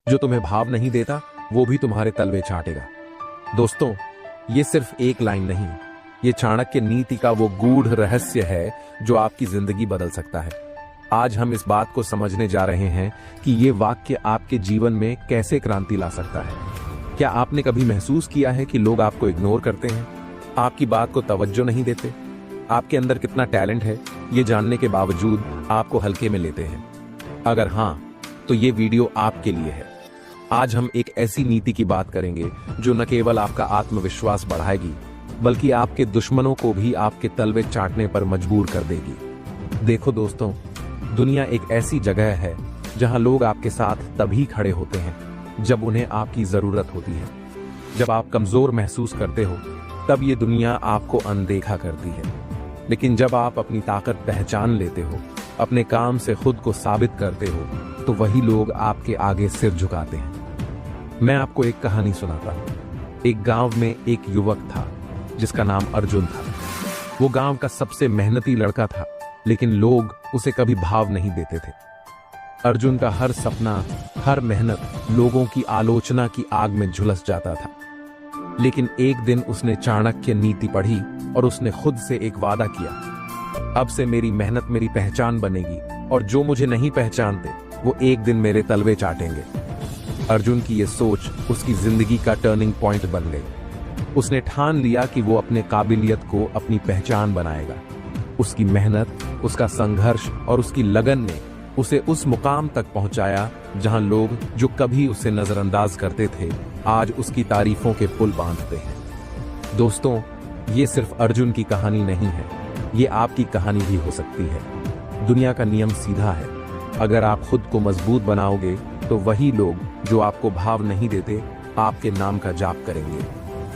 जो तुम्हें भाव नहीं देता वो भी तुम्हारे तलवे चाटेगा। दोस्तों, ये सिर्फ एक लाइन नहीं, ये चाणक्य नीति का वो गूढ़ रहस्य है जो आपकी जिंदगी बदल सकता है। आज हम इस बात को समझने जा रहे हैं कि ये वाक्य आपके जीवन में कैसे क्रांति ला सकता है। क्या आपने कभी महसूस किया है कि लोग आपको इग्नोर करते हैं, आपकी बात को तवज्जो नहीं देते, आपके अंदर कितना टैलेंट है ये जानने के बावजूद आपको हल्के में लेते हैं? अगर हाँ, तो ये वीडियो आपके लिए है। आज हम एक ऐसी नीति की बात करेंगे जो न केवल आपका आत्मविश्वास बढ़ाएगी बल्कि आपके दुश्मनों को भी आपके तलवे चाटने पर मजबूर कर देगी। देखो दोस्तों, दुनिया एक ऐसी जगह है जहां लोग आपके साथ तभी खड़े होते हैं जब उन्हें आपकी जरूरत होती है। जब आप कमजोर महसूस करते हो तब ये दुनिया आपको अनदेखा करती है, लेकिन जब आप अपनी ताकत पहचान लेते हो, अपने काम से खुद को साबित करते हो, तो वही लोग आपके आगे सिर झुकाते हैं। मैं आपको एक कहानी सुनाता हूँ। एक गांव में एक युवक था जिसका नाम अर्जुन था। वो गांव का सबसे मेहनती लड़का था, लेकिन लोग उसे कभी भाव नहीं देते थे। अर्जुन का हर सपना, हर मेहनत लोगों की आलोचना की आग में झुलस जाता था। लेकिन एक दिन उसने चाणक्य नीति पढ़ी और उसने खुद से एक वादा किया, अब से मेरी मेहनत मेरी पहचान बनेगी और जो मुझे नहीं पहचानते वो एक दिन मेरे तलवे चाटेंगे। अर्जुन की ये सोच उसकी जिंदगी का टर्निंग पॉइंट बन गई। उसने ठान लिया कि वो अपने काबिलियत को अपनी पहचान बनाएगा। उसकी मेहनत, उसका संघर्ष और उसकी लगन ने उसे उस मुकाम तक पहुंचाया जहां लोग जो कभी उसे नजरअंदाज करते थे आज उसकी तारीफों के पुल बांधते हैं। दोस्तों, ये सिर्फ अर्जुन की कहानी नहीं है, ये आपकी कहानी भी हो सकती है। दुनिया का नियम सीधा है, अगर आप खुद को मजबूत बनाओगे तो वही लोग जो आपको भाव नहीं देते आपके नाम का जाप करेंगे।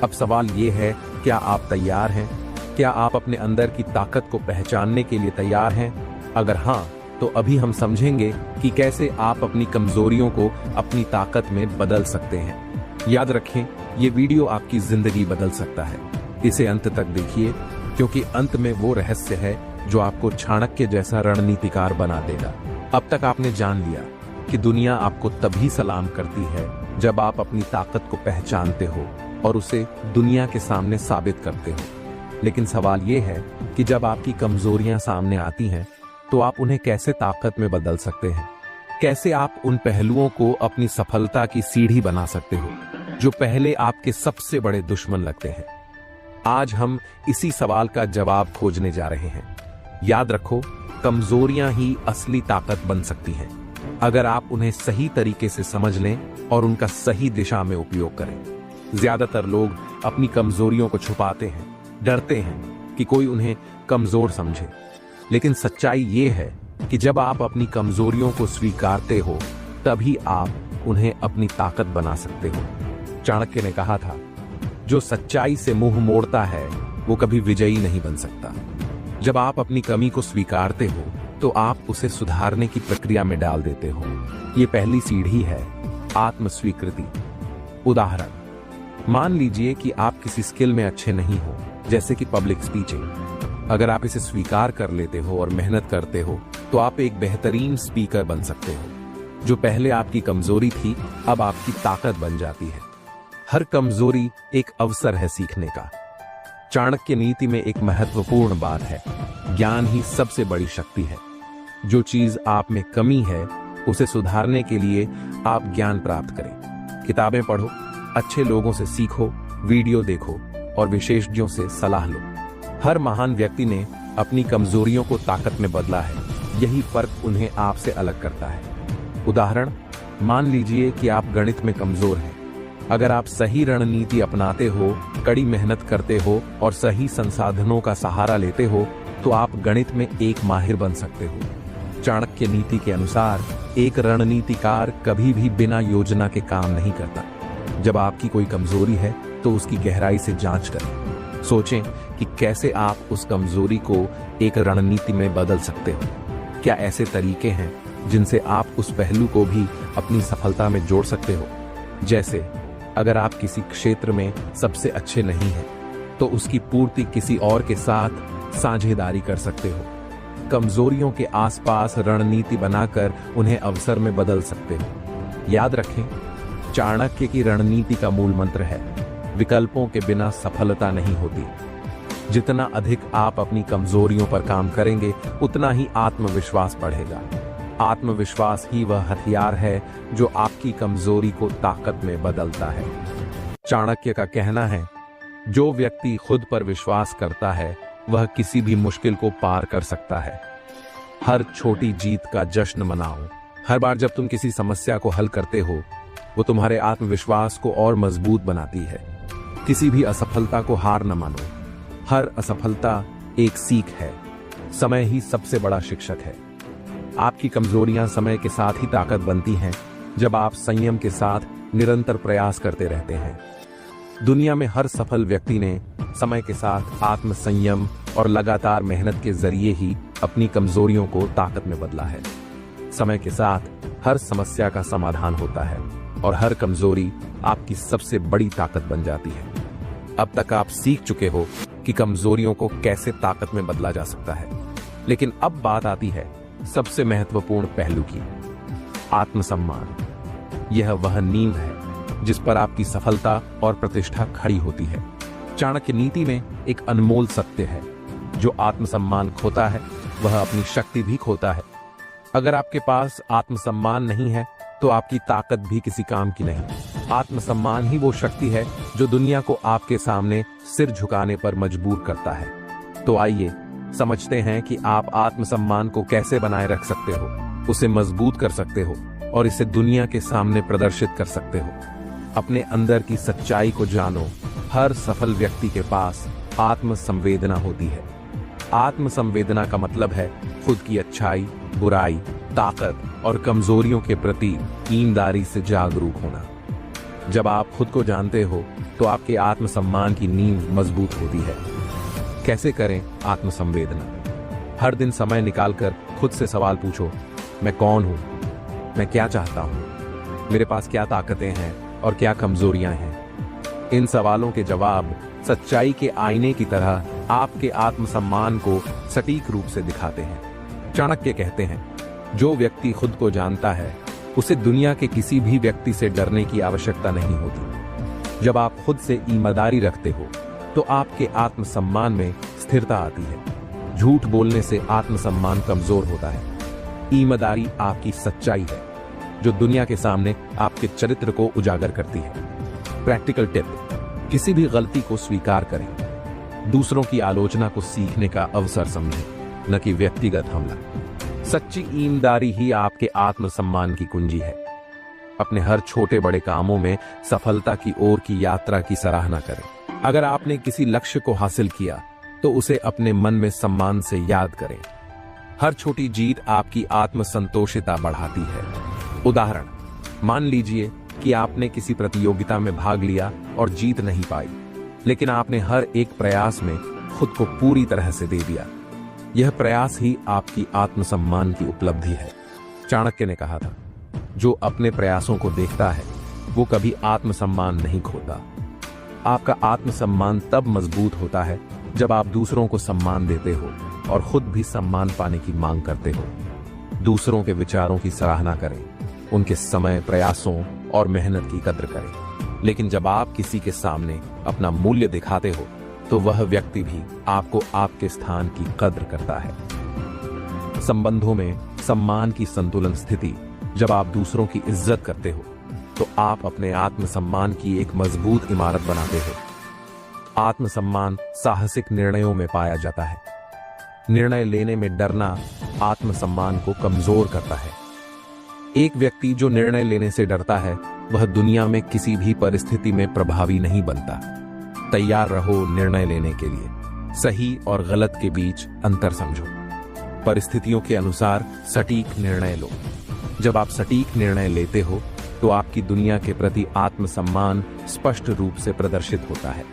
अब सवाल ये है, क्या आप तैयार हैं? क्या आप अपने अंदर की ताकत को पहचानने के लिए तैयार हैं? अगर हाँ, तो अभी हम समझेंगे कि कैसे आप अपनी कमजोरियों को अपनी ताकत में बदल सकते हैं। याद रखें, ये वीडियो आपकी जिंदगी बदल सकता है। इसे अंत तक देखिए, क्योंकि अंत में वो रहस्य है जो आपको चाणक्य जैसा रणनीतिकार बना देगा। अब तक आपने जान लिया कि दुनिया आपको तभी सलाम करती है जब आप अपनी ताकत को पहचानते हो और उसे दुनिया के सामने साबित करते हो। लेकिन सवाल ये है कि जब आपकी कमजोरियां सामने आती हैं तो आप उन्हें कैसे ताकत में बदल सकते हैं? कैसे आप उन पहलुओं को अपनी सफलता की सीढ़ी बना सकते हो जो पहले आपके सबसे बड़े दुश्मन लगते हैं? आज हम इसी सवाल का जवाब खोजने जा रहे हैं। याद रखो, कमजोरियां ही असली ताकत बन सकती हैं अगर आप उन्हें सही तरीके से समझ लें और उनका सही दिशा में उपयोग करें। ज्यादातर लोग अपनी कमजोरियों को छुपाते हैं, डरते हैं कि कोई उन्हें कमजोर समझे। लेकिन सच्चाई ये है कि जब आप अपनी कमजोरियों को स्वीकारते हो तभी आप उन्हें अपनी ताकत बना सकते हो। चाणक्य ने कहा था, जो सच्चाई से मुंह मोड़ता है वो कभी विजयी नहीं बन सकता। जब आप अपनी कमी को स्वीकारते हो तो आप उसे सुधारने की प्रक्रिया में डाल देते हो। ये पहली सीढ़ी है, आत्म स्वीकृति। उदाहरण, मान लीजिए कि आप किसी स्किल में अच्छे नहीं हो, जैसे कि पब्लिक स्पीचिंग। अगर आप इसे स्वीकार कर लेते हो और मेहनत करते हो तो आप एक बेहतरीन स्पीकर बन सकते हो। जो पहले आपकी कमजोरी थी अब आपकी ताकत बन जाती है। हर कमजोरी एक अवसर है सीखने का। चाणक्य नीति में एक महत्वपूर्ण बात है, ज्ञान ही सबसे बड़ी शक्ति है। जो चीज आप में कमी है उसे सुधारने के लिए आप ज्ञान प्राप्त करें। किताबें पढ़ो, अच्छे लोगों से सीखो, वीडियो देखो और विशेषज्ञों से सलाह लो। हर महान व्यक्ति ने अपनी कमजोरियों को ताकत में बदला है, यही फर्क उन्हें आपसे अलग करता है। उदाहरण, मान लीजिए कि आप गणित में कमजोर हैं। अगर आप सही रणनीति अपनाते हो, कड़ी मेहनत करते हो और सही संसाधनों का सहारा लेते हो तो आप गणित में एक माहिर बन सकते हो। चाणक्य नीति के अनुसार एक रणनीतिकार कभी भी बिना योजना के काम नहीं करता। जब आपकी कोई कमजोरी है तो उसकी गहराई से जांच करें। सोचें कि कैसे आप उस कमजोरी को एक रणनीति में बदल सकते हो। क्या ऐसे तरीके हैं जिनसे आप उस पहलू को भी अपनी सफलता में जोड़ सकते हो? जैसे, अगर आप किसी क्षेत्र में सबसे अच्छे नहीं हैं, तो उसकी पूर्ति किसी और के साथ साझेदारी कर सकते हो। कमजोरियों के आसपास रणनीति बनाकर उन्हें अवसर में बदल सकते हो। याद रखें, चाणक्य की रणनीति का मूल मंत्र है, विकल्पों के बिना सफलता नहीं होती। जितना अधिक आप अपनी कमजोरियों पर काम करेंगे, उतना ही आत्मविश्वास बढ़ेगा। आत्मविश्वास ही वह हथियार है जो आपकी कमजोरी को ताकत में बदलता है। चाणक्य का कहना है, जो व्यक्ति खुद पर विश्वास करता है वह किसी भी मुश्किल को पार कर सकता है। हर छोटी जीत का जश्न मनाओ। हर बार जब तुम किसी समस्या को हल करते हो, वो तुम्हारे आत्मविश्वास को और मजबूत बनाती है। किसी भी असफलता को हार न मानो। हर असफलता एक सीख है। समय ही सबसे बड़ा शिक्षक है। आपकी कमजोरियां समय के साथ ही ताकत बनती हैं, जब आप संयम के साथ निरंतर प्रयास करते रहते हैं। दुनिया में हर सफल व्यक्ति ने समय के साथ आत्म संयम और लगातार मेहनत के जरिए ही अपनी कमजोरियों को ताकत में बदला है। समय के साथ हर समस्या का समाधान होता है और हर कमजोरी आपकी सबसे बड़ी ताकत बन जाती है। अब तक आप सीख चुके हो कि कमजोरियों को कैसे ताकत में बदला जा सकता है, लेकिन अब बात आती है सबसे महत्वपूर्ण पहलू की, आत्मसम्मान। यह वह नींव है जिस पर आपकी सफलता और प्रतिष्ठा खड़ी होती है। चाणक्य नीति में एक अनमोल सत्य है, जो आत्मसम्मान खोता है वह अपनी शक्ति भी खोता है। अगर आपके पास आत्मसम्मान नहीं है तो आपकी ताकत भी किसी काम की नहीं। आत्मसम्मान ही वो शक्ति है जो दुनिया को आपके सामने सिर झुकाने पर मजबूर करता है। तो आइए समझते हैं कि आप आत्मसम्मान को कैसे बनाए रख सकते हो, उसे मजबूत कर सकते हो और इसे दुनिया के सामने प्रदर्शित कर सकते हो। अपने अंदर की सच्चाई को जानो। हर सफल व्यक्ति के पास आत्मसंवेदना होती है। आत्मसंवेदना का मतलब है खुद की अच्छाई, बुराई, ताकत और कमजोरियों के प्रति ईमानदारी से जागरूक होना। जब आप खुद को जानते हो तो आपके आत्मसम्मान की नींव मजबूत होती है। कैसे करें आत्मसंवेदना? हर दिन समय निकालकर खुद से सवाल पूछो, मैं कौन हूं? मैं क्या चाहता हूं? मेरे पास क्या ताकतें हैं और क्या कमजोरियां हैं? इन सवालों के जवाब सच्चाई के आईने की तरह आपके आत्मसम्मान को सटीक रूप से दिखाते हैं। चाणक्य कहते हैं, जो व्यक्ति खुद को जानता है उसे दुनिया के किसी भी व्यक्ति से डरने की आवश्यकता नहीं होती। जब आप खुद से ईमानदारी रखते हो तो आपके आत्मसम्मान में स्थिरता आती है। झूठ बोलने से आत्मसम्मान कमजोर होता है। ईमानदारी आपकी सच्चाई है जो दुनिया के सामने आपके चरित्र को उजागर करती है। प्रैक्टिकल टिप, किसी भी गलती को स्वीकार करें। दूसरों की आलोचना को सीखने का अवसर समझें, न कि व्यक्तिगत हमला। सच्ची ईमानदारी ही आपके आत्मसम्मान की कुंजी है। अपने हर छोटे बड़े कामों में सफलता की ओर की यात्रा की सराहना करें। अगर आपने किसी लक्ष्य को हासिल किया तो उसे अपने मन में सम्मान से याद करें। हर छोटी जीत आपकी आत्मसंतोषिता बढ़ाती है। उदाहरण, मान लीजिए कि आपने किसी प्रतियोगिता में भाग लिया और जीत नहीं पाई, लेकिन आपने हर एक प्रयास में खुद को पूरी तरह से दे दिया। यह प्रयास ही आपकी आत्मसम्मान की उपलब्धि है। चाणक्य ने कहा था, जो अपने प्रयासों को देखता है वो कभी आत्मसम्मान नहीं खोता। आपका आत्मसम्मान तब मजबूत होता है जब आप दूसरों को सम्मान देते हो और खुद भी सम्मान पाने की मांग करते हो। दूसरों के विचारों की सराहना करें, उनके समय, प्रयासों और मेहनत की कद्र करें। लेकिन जब आप किसी के सामने अपना मूल्य दिखाते हो तो वह व्यक्ति भी आपको आपके स्थान की कद्र करता है। संबंधों में सम्मान की संतुलन स्थिति, जब आप दूसरों की इज्जत करते हो तो आप अपने आत्मसम्मान की एक मजबूत इमारत बनाते हो। आत्मसम्मान साहसिक निर्णयों में पाया जाता है। निर्णय लेने में डरना आत्मसम्मान को कमजोर करता है। एक व्यक्ति जो निर्णय लेने से डरता है वह दुनिया में किसी भी परिस्थिति में प्रभावी नहीं बनता। तैयार रहो निर्णय लेने के लिए। सही और गलत के बीच अंतर समझो। परिस्थितियों के अनुसार सटीक निर्णय लो। जब आप सटीक निर्णय लेते हो तो आपकी दुनिया के प्रति आत्मसम्मान स्पष्ट रूप से प्रदर्शित होता है।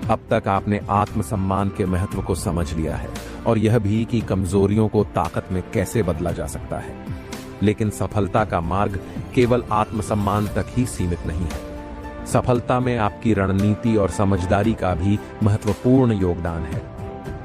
अब तक आपने आत्मसम्मान के महत्व को समझ लिया है और यह भी कि कमजोरियों को ताकत में कैसे बदला जा सकता है। लेकिन सफलता का मार्ग केवल आत्मसम्मान तक ही सीमित नहीं है। सफलता में आपकी रणनीति और समझदारी का भी महत्वपूर्ण योगदान है।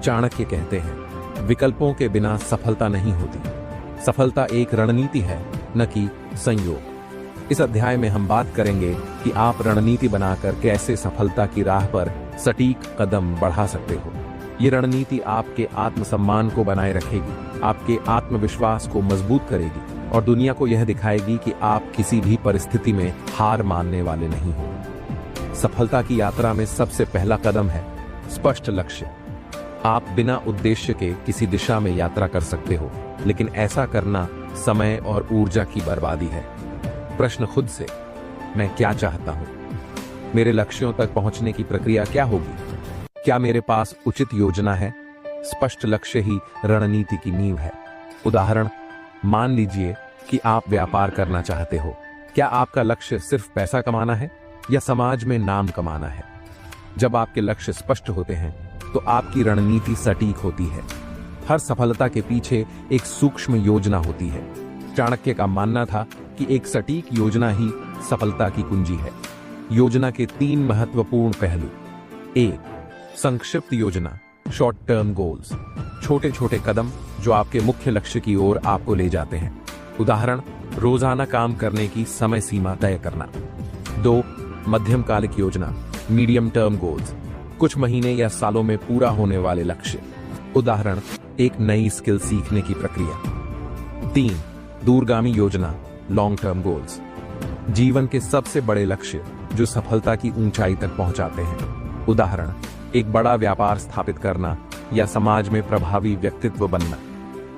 चाणक्य कहते हैं, विकल्पों के बिना सफलता नहीं होती। सफलता एक रणनीति है, न कि संयोग। इस अध्याय में हम बात करेंगे कि आप रणनीति बनाकर कैसे सफलता की राह पर सटीक कदम बढ़ा सकते हो। ये रणनीति आपके आत्मसम्मान को बनाए रखेगी, आपके आत्मविश्वास को मजबूत करेगी और दुनिया को यह दिखाएगी कि आप किसी भी परिस्थिति में हार मानने वाले नहीं हो। सफलता की यात्रा में सबसे पहला कदम है स्पष्ट लक्ष्य। आप बिना उद्देश्य के किसी दिशा में यात्रा कर सकते हो, लेकिन ऐसा करना समय और ऊर्जा की बर्बादी है। प्रश्न खुद से, मैं क्या चाहता हूं? मेरे लक्ष्यों तक पहुंचने की प्रक्रिया क्या होगी? क्या मेरे पास उचित योजना है? स्पष्ट लक्ष्य ही रणनीति की नींव है। उदाहरण, मान लीजिए कि आप व्यापार करना चाहते हो। क्या आपका लक्ष्य सिर्फ पैसा कमाना है या समाज में नाम कमाना है? जब आपके लक्ष्य स्पष्ट होते हैं तो आपकी रणनीति सटीक होती है। हर सफलता के पीछे एक सूक्ष्म योजना होती है। चाणक्य का मानना था कि एक सटीक योजना ही सफलता की कुंजी है। योजना के 3 महत्वपूर्ण पहलू। 1. संक्षिप्त योजना, शॉर्ट टर्म गोल्स, छोटे छोटे कदम जो आपके मुख्य लक्ष्य की ओर आपको ले जाते हैं। उदाहरण, रोजाना काम करने की समय सीमा तय करना। 2. मध्यम कालिक योजना, मीडियम टर्म गोल्स, कुछ महीने या सालों में पूरा होने वाले लक्ष्य। उदाहरण, एक नई स्किल सीखने की प्रक्रिया। 3. दूरगामी योजना, लॉन्ग टर्म गोल्स, जीवन के सबसे बड़े लक्ष्य जो सफलता की ऊंचाई तक पहुंचाते हैं। उदाहरण, एक बड़ा व्यापार स्थापित करना या समाज में प्रभावी व्यक्तित्व बनना।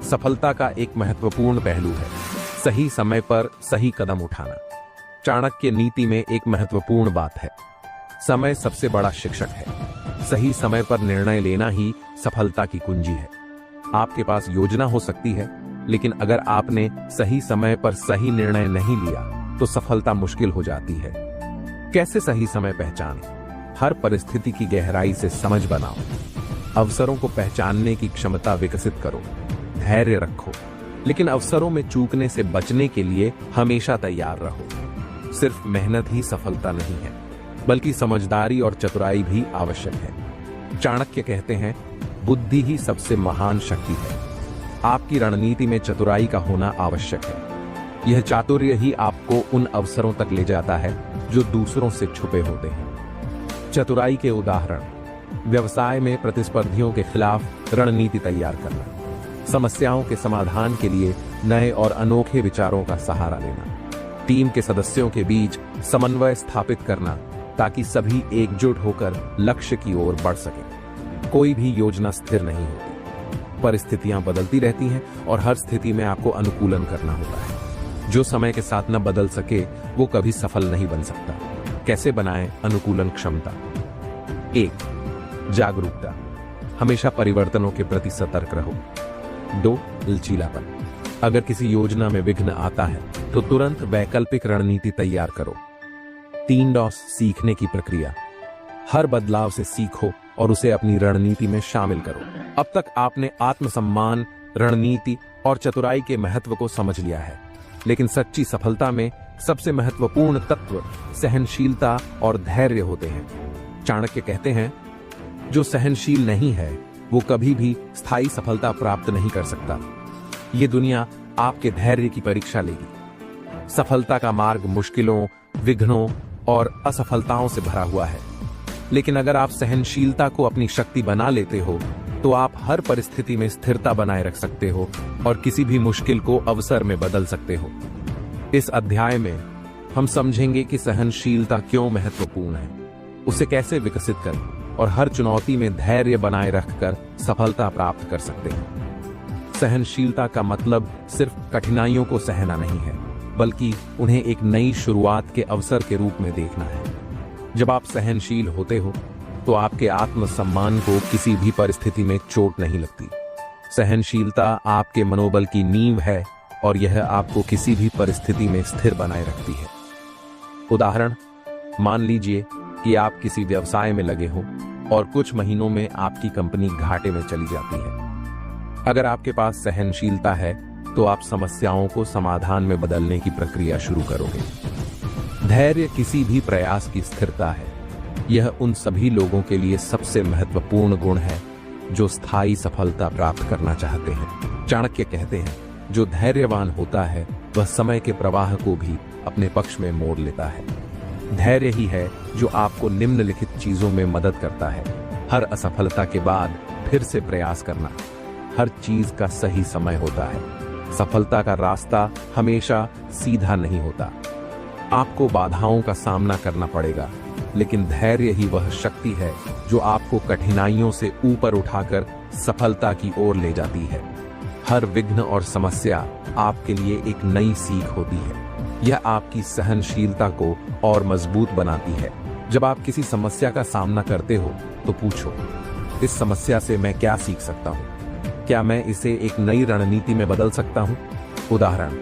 सफलता का एक महत्वपूर्ण पहलू है सही समय पर सही कदम उठाना। चाणक्य नीति में एक महत्वपूर्ण बात है, समय सबसे बड़ा शिक्षक है। सही समय पर निर्णय लेना ही सफलता की कुंजी है। आपके पास योजना हो सकती है, लेकिन अगर आपने सही समय पर सही निर्णय नहीं लिया तो सफलता मुश्किल हो जाती है। कैसे सही समय पहचानें? हर परिस्थिति की गहराई से समझ बनाओ। अवसरों को पहचानने की क्षमता विकसित करो। धैर्य रखो, लेकिन अवसरों में चूकने से बचने के लिए हमेशा तैयार रहो। सिर्फ मेहनत ही सफलता नहीं है, बल्कि समझदारी और चतुराई भी आवश्यक है। चाणक्य कहते हैं, बुद्धि ही सबसे महान शक्ति है। आपकी रणनीति में चतुराई का होना आवश्यक है। यह चातुर्य ही आपको उन अवसरों तक ले जाता है जो दूसरों से छुपे होते हैं। चतुराई के उदाहरण, व्यवसाय में प्रतिस्पर्धियों के खिलाफ रणनीति तैयार करना, समस्याओं के समाधान के लिए नए और अनोखे विचारों का सहारा लेना, टीम के सदस्यों के बीच समन्वय स्थापित करना ताकि सभी एकजुट होकर लक्ष्य की ओर बढ़ सकें। कोई भी योजना स्थिर नहीं होती, परिस्थितियां बदलती रहती हैं और हर स्थिति में आपको अनुकूलन करना होता है। जो समय के साथ न बदल सके वो कभी सफल नहीं बन सकता। कैसे बनाएं अनुकूलन क्षमता? 1. जागरूकता, हमेशा परिवर्तनों के प्रति सतर्क रहो। 2. लचीलापन, अगर किसी योजना में विघ्न आता है तो तुरंत वैकल्पिक रणनीति तैयार करो। 3. सीखने की प्रक्रिया, हर बदलाव से सीखो और उसे अपनी रणनीति में शामिल करो। अब तक आपने आत्मसम्मान, रणनीति और चतुराई के महत्व को समझ लिया है, लेकिन सच्ची सफलता में सबसे महत्वपूर्ण तत्व सहनशीलता और धैर्य होते हैं। चाणक्य कहते हैं, जो सहनशील नहीं है वो कभी भी स्थायी सफलता प्राप्त नहीं कर सकता। ये दुनिया आपके धैर्य की परीक्षा लेगी। सफलता का मार्ग मुश्किलों, विघ्नों और असफलताओं से भरा हुआ है, लेकिन अगर आप सहनशीलता को अपनी शक्ति बना लेते हो तो आप हर परिस्थिति में स्थिरता बनाए रख सकते हो और किसी भी मुश्किल को अवसर में बदल सकते हो। इस अध्याय में हम समझेंगे कि सहनशीलता क्यों महत्वपूर्ण है, उसे कैसे विकसित करें और हर चुनौती में धैर्य बनाए रखकर सफलता प्राप्त कर सकते हैं। सहनशीलता का मतलब सिर्फ कठिनाइयों को सहना नहीं है, बल्कि उन्हें एक नई शुरुआत के अवसर के रूप में देखना है। जब आप सहनशील होते हो तो आपके आत्मसम्मान को किसी भी परिस्थिति में चोट नहीं लगती। सहनशीलता आपके मनोबल की नींव है और यह आपको किसी भी परिस्थिति में स्थिर बनाए रखती है। उदाहरण, मान लीजिए कि आप किसी व्यवसाय में लगे हो और कुछ महीनों में आपकी कंपनी घाटे में चली जाती है। अगर आपके पास सहनशीलता है तो आप समस्याओं को समाधान में बदलने की प्रक्रिया शुरू करोगे। धैर्य किसी भी प्रयास की स्थिरता है। यह उन सभी लोगों के लिए सबसे महत्वपूर्ण गुण है जो स्थायी सफलता प्राप्त करना चाहते हैं। चाणक्य कहते हैं, जो धैर्यवान होता है वह समय के प्रवाह को भी अपने पक्ष में मोड़ लेता है। धैर्य ही है जो आपको निम्नलिखित चीजों में मदद करता है। हर असफलता के बाद फिर से प्रयास करना। हर चीज का सही समय होता है। सफलता का रास्ता हमेशा सीधा नहीं होता। आपको बाधाओं का सामना करना पड़ेगा, लेकिन धैर्य ही वह शक्ति है जो आपको कठिनाइयों से ऊपर उठाकर सफलता की ओर ले जाती है। हर विघ्न और समस्या आपके लिए एक नई सीख होती है। यह आपकी सहनशीलता को और मजबूत बनाती है। जब आप किसी समस्या का सामना करते हो तो पूछो, इस समस्या से मैं क्या सीख सकता हूँ? क्या मैं इसे एक नई रणनीति में बदल सकता हूँ? उदाहरण,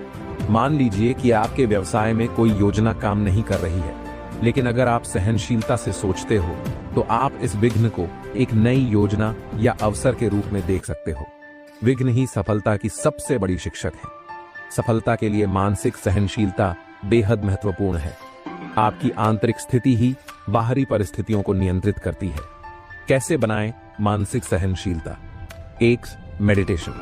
मान लीजिए कि आपके व्यवसाय में कोई योजना काम नहीं कर रही है, लेकिन अगर आप सहनशीलता से सोचते हो तो आप इस विघ्न को एक नई योजना या अवसर के रूप में देख सकते हो। विघ्न ही सफलता की सबसे बड़ी शिक्षक है। सफलता के लिए मानसिक सहनशीलता बेहद महत्वपूर्ण है। आपकी आंतरिक स्थिति ही बाहरी परिस्थितियों को नियंत्रित करती है। कैसे बनाएं मानसिक सहनशीलता? 1. मेडिटेशन।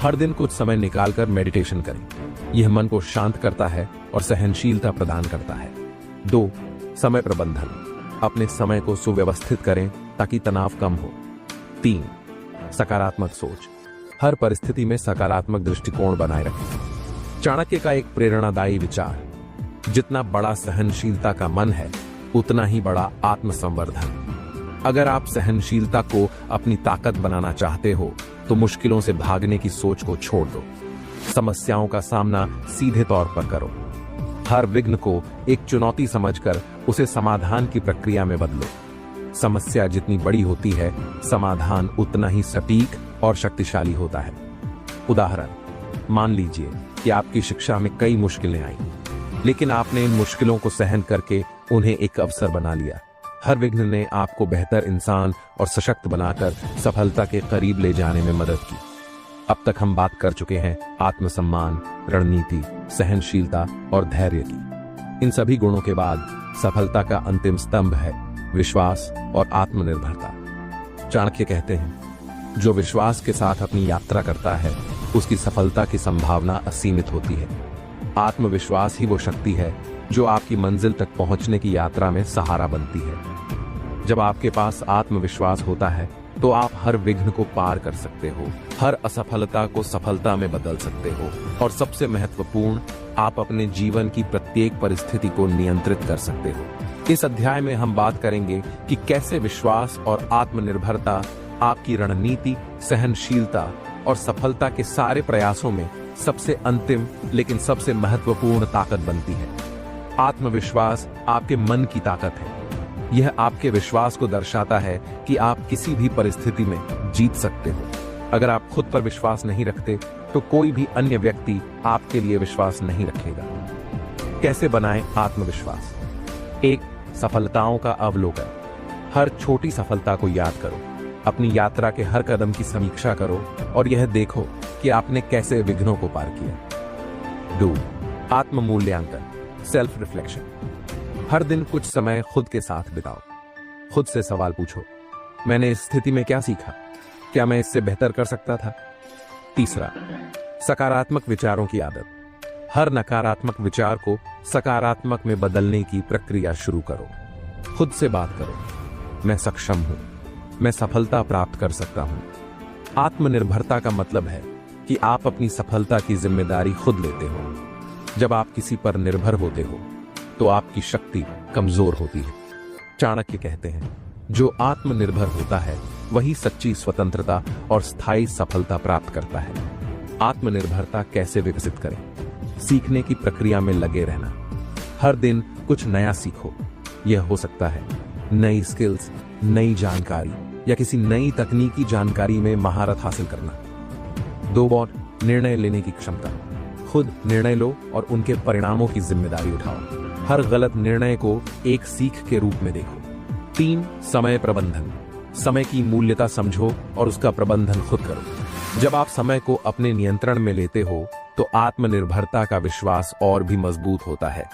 हर दिन कुछ समय निकालकर मेडिटेशन करें। यह मन को शांत करता है और सहनशीलता प्रदान करता है। 2. समय प्रबंधन। अपने समय को सुव्यवस्थित करें ताकि तनाव कम हो। 3. सकारात्मक सोच। हर परिस्थिति में सकारात्मक दृष्टिकोण बनाए रखें। चाणक्य का एक प्रेरणादायी विचार, जितना बड़ा सहनशीलता का मन है उतना ही बड़ा आत्मसंवर्धन। अगर आप सहनशीलता को अपनी ताकत बनाना चाहते हो तो मुश्किलों से भागने की सोच को छोड़ दो। समस्याओं का सामना सीधे तौर पर करो। हर विघ्न को एक चुनौती समझकर उसे समाधान की प्रक्रिया में बदलो। समस्या जितनी बड़ी होती है, समाधान उतना ही सटीक और शक्तिशाली होता है। उदाहरण, मान लीजिए कि आपकी शिक्षा में कई मुश्किलें आई, लेकिन आपने इन मुश्किलों को सहन करके उन्हें एक अवसर बना लिया। हर विघ्न ने आपको बेहतर इंसान और सशक्त बनाकर सफलता के करीब ले जाने में मदद की। अब तक हम बात कर चुके हैं आत्मसम्मान, रणनीति, सहनशीलता और धैर्य की। इन सभी गुणों के बाद सफलता का अंतिम स्तंभ है विश्वास और आत्मनिर्भरता। चाणक्य कहते हैं, जो विश्वास के साथ अपनी यात्रा करता है उसकी सफलता की संभावना असीमित होती है। आत्मविश्वास ही वो शक्ति है जो आपकी मंजिल तक पहुंचने की यात्रा में सहारा बनती है। जब आपके पास आत्मविश्वास होता है तो आप हर विघ्न को पार कर सकते हो, हर असफलता को सफलता में बदल सकते हो और सबसे महत्वपूर्ण, आप अपने जीवन की प्रत्येक परिस्थिति को नियंत्रित कर सकते हो। इस अध्याय में हम बात करेंगे कि कैसे विश्वास और आत्मनिर्भरता आपकी रणनीति, सहनशीलता और सफलता के सारे प्रयासों में सबसे अंतिम लेकिन सबसे महत्वपूर्ण ताकत बनती है। आत्मविश्वास आपके मन की ताकत है। यह आपके विश्वास को दर्शाता है कि आप किसी भी परिस्थिति में जीत सकते हो। अगर आप खुद पर विश्वास नहीं रखते तो कोई भी अन्य व्यक्ति आपके लिए विश्वास नहीं रखेगा। कैसे बनाएं आत्मविश्वास? 1. सफलताओं का अवलोकन। हर छोटी सफलता को याद करो। अपनी यात्रा के हर कदम की समीक्षा करो और यह देखो कि आपने कैसे विघ्नों को पार किया। 2. आत्म मूल्यांकन, सेल्फ रिफ्लेक्शन। हर दिन कुछ समय खुद के साथ बिताओ। खुद से सवाल पूछो, मैंने इस स्थिति में क्या सीखा? क्या मैं इससे बेहतर कर सकता था? 3. सकारात्मक विचारों की आदत। हर नकारात्मक विचार को सकारात्मक में बदलने की प्रक्रिया शुरू करो। खुद से बात करो, मैं सक्षम हूं, मैं सफलता प्राप्त कर सकता हूं। आत्मनिर्भरता का मतलब है कि आप अपनी सफलता की जिम्मेदारी खुद लेते हो। जब आप किसी पर निर्भर होते हो तो आपकी शक्ति कमजोर होती है। चाणक्य कहते हैं, जो आत्मनिर्भर होता है वही सच्ची स्वतंत्रता और स्थायी सफलता प्राप्त करता है। आत्मनिर्भरता कैसे विकसित करें? सीखने की प्रक्रिया में लगे रहना। हर दिन कुछ नया सीखो। यह हो सकता है नई स्किल्स, नई जानकारी या किसी नई तकनीकी जानकारी में महारत हासिल करना। 2. निर्णय लेने की क्षमता। खुद निर्णय लो और उनके परिणामों की जिम्मेदारी उठाओ। हर गलत निर्णय को एक सीख के रूप में देखो। 3. समय प्रबंधन। समय की मूल्यता समझो और उसका प्रबंधन खुद करो। जब आप समय को अपने नियंत्रण में लेते हो तो आत्मनिर्भरता का विश्वास और भी मजबूत होता है।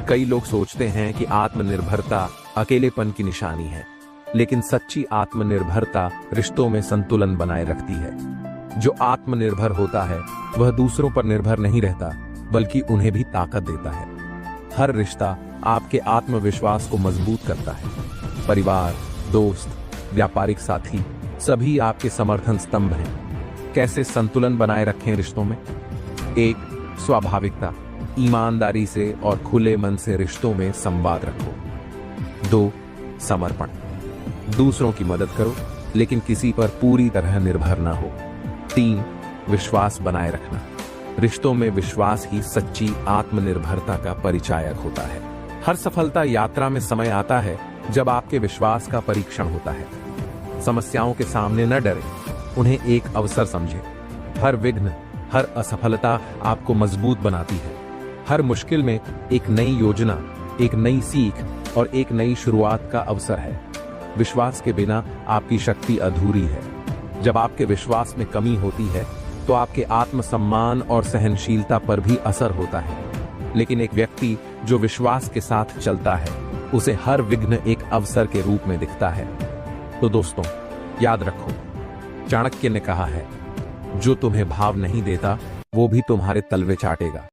कई लोग सोचते हैं कि आत्मनिर्भरता अकेलेपन की निशानी है, लेकिन सच्ची आत्मनिर्भरता रिश्तों में संतुलन बनाए रखती है। जो आत्मनिर्भर होता है वह दूसरों पर निर्भर नहीं रहता, बल्कि उन्हें भी ताकत देता है। हर रिश्ता आपके आत्मविश्वास को मजबूत करता है। परिवार, दोस्त, व्यापारिक साथी सभी आपके समर्थन स्तंभ हैं। कैसे संतुलन बनाए रखें रिश्तों में? 1. स्वाभाविकता, ईमानदारी से और खुले मन से रिश्तों में संवाद रखो। 2. समर्पण, दूसरों की मदद करो लेकिन किसी पर पूरी तरह निर्भर ना हो। 3. विश्वास बनाए रखना, रिश्तों में विश्वास ही सच्ची आत्मनिर्भरता का परिचायक होता है। हर सफलता यात्रा में समय आता है जब आपके विश्वास का परीक्षण होता है। समस्याओं के सामने न डरे, उन्हें एक अवसर समझें। हर विघ्न, हर असफलता आपको मजबूत बनाती है। हर मुश्किल में एक नई योजना, एक नई सीख और एक नई शुरुआत का अवसर है। विश्वास के बिना आपकी शक्ति अधूरी है। जब आपके विश्वास में कमी होती है तो आपके आत्मसम्मान और सहनशीलता पर भी असर होता है। लेकिन एक व्यक्ति जो विश्वास के साथ चलता है, उसे हर विघ्न एक अवसर के रूप में दिखता है। तो दोस्तों, याद रखो, चाणक्य ने कहा है, जो तुम्हें भाव नहीं देता वो भी तुम्हारे तलवे चाटेगा।